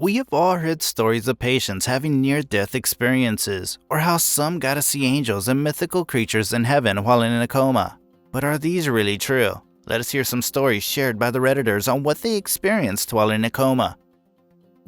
We have all heard stories of patients having near-death experiences, or how some got to see angels and mythical creatures in heaven while in a coma. But are these really true? Let us hear some stories shared by the Redditors on what they experienced while in a coma.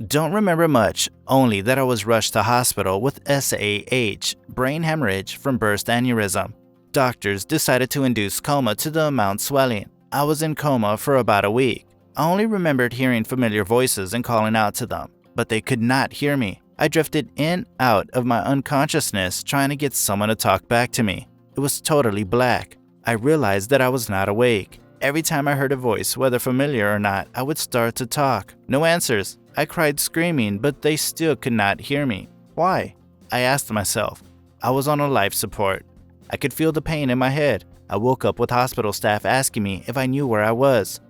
Don't remember much, only that I was rushed to hospital with SAH, brain hemorrhage from burst aneurysm. Doctors decided to induce coma to the amount swelling. I was in coma for about a week. I only remembered hearing familiar voices and calling out to them, but they could not hear me. I drifted in, out of my unconsciousness trying to get someone to talk back to me. It was totally black. I realized that I was not awake. Every time I heard a voice, whether familiar or not, I would start to talk. No answers. I cried screaming, but they still could not hear me. Why? I asked myself. I was on a life support. I could feel the pain in my head. I woke up with hospital staff asking me if I knew where I was.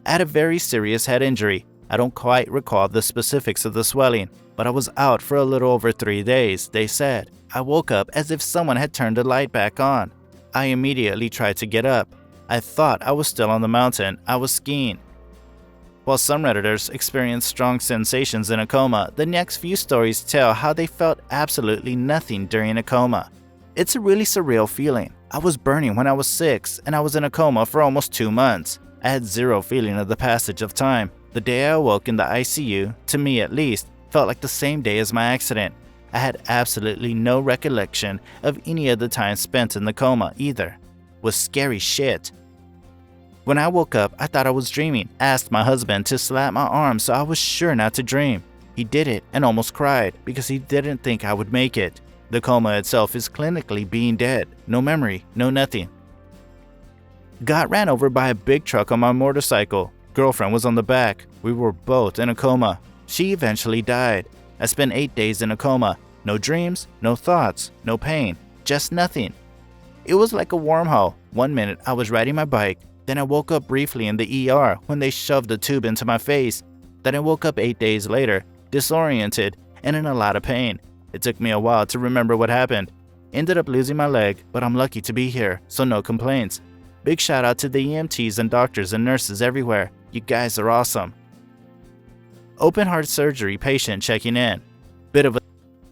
I had a very serious head injury. I don't quite recall the specifics of the swelling, but I was out for a little over 3 days, they said. I woke up as if someone had turned the light back on. I immediately tried to get up. I thought I was still on the mountain. I was skiing. While some Redditors experienced strong sensations in a coma, the next few stories tell how they felt absolutely nothing during a coma. It's a really surreal feeling. I was burning when I was 6, and I was in a coma for almost 2 months. I had zero feeling of the passage of time. The day I awoke in the ICU, to me at least, felt like the same day as my accident. I had absolutely no recollection of any of the time spent in the coma either. It was scary shit. When I woke up, I thought I was dreaming. I asked my husband to slap my arm so I was sure not to dream. He did it and almost cried because he didn't think I would make it. The coma itself is clinically being dead. No memory, no nothing. Got ran over by a big truck on my motorcycle. Girlfriend was on the back. We were both in a coma. She eventually died. I spent 8 days in a coma. No dreams, no thoughts, no pain, just nothing. It was like a wormhole. 1 minute I was riding my bike. Then I woke up briefly in the ER when they shoved a tube into my face. Then I woke up 8 days later, disoriented and in a lot of pain. It took me a while to remember what happened. Ended up losing my leg, but I'm lucky to be here, so no complaints. Big shout out to the EMTs and doctors and nurses everywhere. You guys are awesome. Open heart surgery patient checking in. Bit of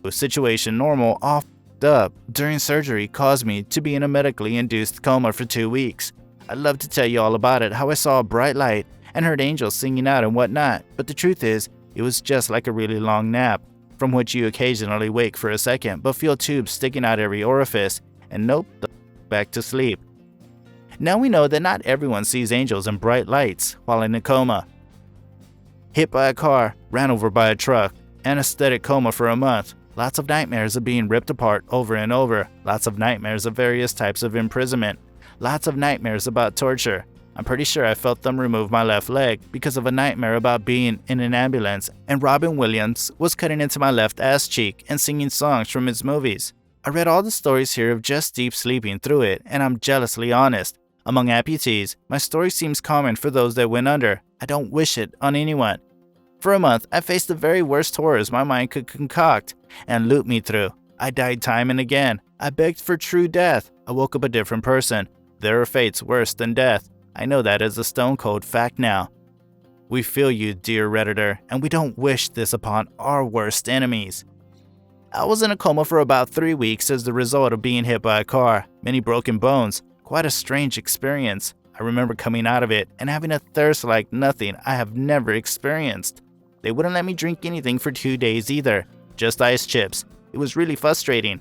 a situation normal all f***ed up during surgery caused me to be in a medically induced coma for 2 weeks. I'd love to tell you all about it, how I saw a bright light and heard angels singing out and whatnot, but the truth is, it was just like a really long nap, from which you occasionally wake for a second but feel tubes sticking out every orifice, and nope, back to sleep. Now we know that not everyone sees angels and bright lights while in a coma. Hit by a car, ran over by a truck, anesthetic coma for a month, lots of nightmares of being ripped apart over and over, lots of nightmares of various types of imprisonment, lots of nightmares about torture. I'm pretty sure I felt them remove my left leg because of a nightmare about being in an ambulance and Robin Williams was cutting into my left ass cheek and singing songs from his movies. I read all the stories here of just deep sleeping through it, and I'm jealously honest. Among amputees, my story seems common for those that went under. I don't wish it on anyone. For a month, I faced the very worst horrors my mind could concoct and loop me through. I died time and again. I begged for true death. I woke up a different person. There are fates worse than death. I know that as a stone cold fact now. We feel you, dear Redditor, and we don't wish this upon our worst enemies. I was in a coma for about 3 weeks as the result of being hit by a car. Many broken bones. Quite a strange experience. I remember coming out of it and having a thirst like nothing I have never experienced. They wouldn't let me drink anything for 2 days either. Just ice chips. It was really frustrating.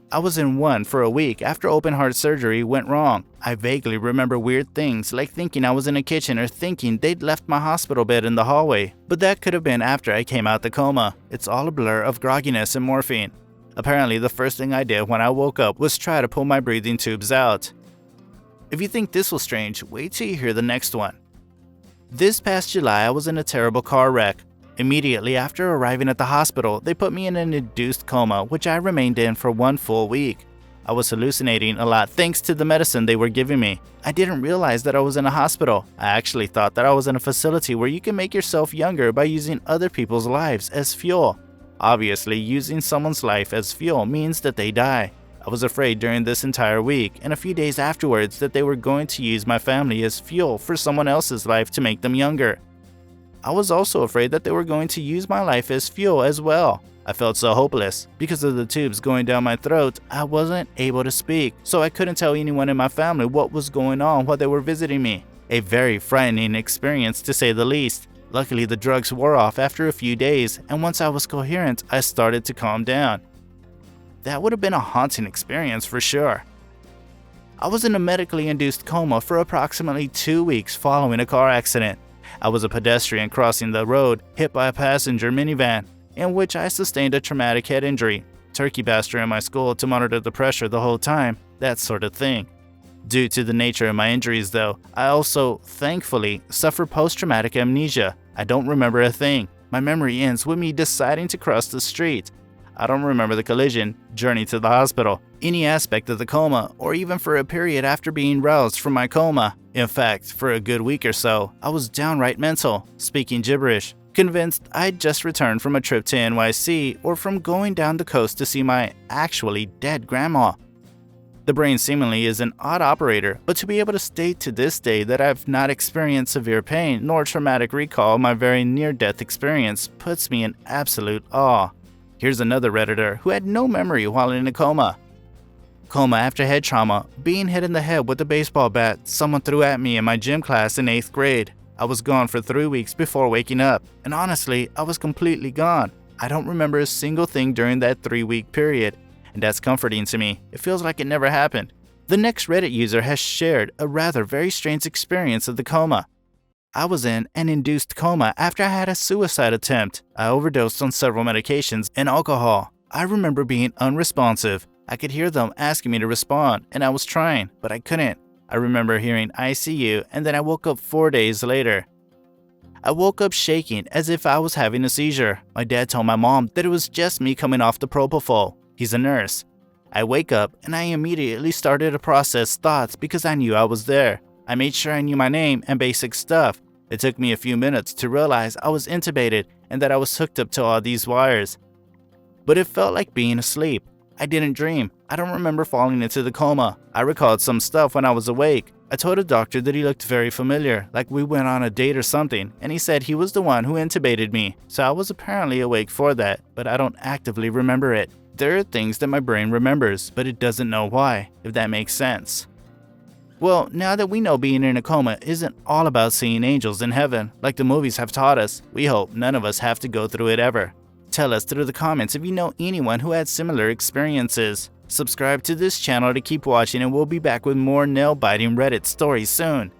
I was in one for a week after open heart surgery went wrong. I vaguely remember weird things like thinking I was in a kitchen or thinking they'd left my hospital bed in the hallway, but that could have been after I came out the coma. It's all a blur of grogginess and morphine. Apparently, the first thing I did when I woke up was try to pull my breathing tubes out. If you think this was strange, wait till you hear the next one. This past July, I was in a terrible car wreck. Immediately after arriving at the hospital, they put me in an induced coma, which I remained in for 1 full week. I was hallucinating a lot thanks to the medicine they were giving me. I didn't realize that I was in a hospital. I actually thought that I was in a facility where you can make yourself younger by using other people's lives as fuel. Obviously, using someone's life as fuel means that they die. I was afraid during this entire week and a few days afterwards that they were going to use my family as fuel for someone else's life to make them younger. I was also afraid that they were going to use my life as fuel as well. I felt so hopeless. Because of the tubes going down my throat, I wasn't able to speak, so I couldn't tell anyone in my family what was going on while they were visiting me. A very frightening experience, to say the least. Luckily, the drugs wore off after a few days, and once I was coherent, I started to calm down. That would have been a haunting experience for sure. I was in a medically induced coma for approximately 2 weeks following a car accident. I was a pedestrian crossing the road, hit by a passenger minivan, in which I sustained a traumatic head injury, turkey baster in my skull to monitor the pressure the whole time, that sort of thing. Due to the nature of my injuries though, I also, thankfully, suffer post-traumatic amnesia. I don't remember a thing. My memory ends with me deciding to cross the street. I don't remember the collision, journey to the hospital, any aspect of the coma, or even for a period after being roused from my coma. In fact, for a good week or so, I was downright mental, speaking gibberish, convinced I'd just returned from a trip to NYC or from going down the coast to see my actually dead grandma. The brain seemingly is an odd operator, but to be able to state to this day that I've not experienced severe pain nor traumatic recall of my very near-death experience puts me in absolute awe. Here's another Redditor who had no memory while in a coma. Coma after head trauma, being hit in the head with a baseball bat someone threw at me in my gym class in 8th grade. I was gone for 3 weeks before waking up, and honestly, I was completely gone. I don't remember a single thing during that 3-week period, and that's comforting to me. It feels like it never happened. The next Reddit user has shared a rather very strange experience of the coma. I was in an induced coma after I had a suicide attempt. I overdosed on several medications and alcohol. I remember being unresponsive. I could hear them asking me to respond, and I was trying, but I couldn't. I remember hearing ICU, and then I woke up 4 days later. I woke up shaking as if I was having a seizure. My dad told my mom that it was just me coming off the propofol. He's a nurse. I wake up, and I immediately started to process thoughts because I knew I was there. I made sure I knew my name and basic stuff. It took me a few minutes to realize I was intubated and that I was hooked up to all these wires. But it felt like being asleep. I didn't dream. I don't remember falling into the coma. I recalled some stuff when I was awake. I told a doctor that he looked very familiar, like we went on a date or something, and he said he was the one who intubated me, so I was apparently awake for that, but I don't actively remember it. There are things that my brain remembers, but it doesn't know why, if that makes sense. Well, now that we know being in a coma isn't all about seeing angels in heaven, like the movies have taught us, we hope none of us have to go through it ever. Tell us through the comments if you know anyone who had similar experiences. Subscribe to this channel to keep watching, and we'll be back with more nail-biting Reddit stories soon.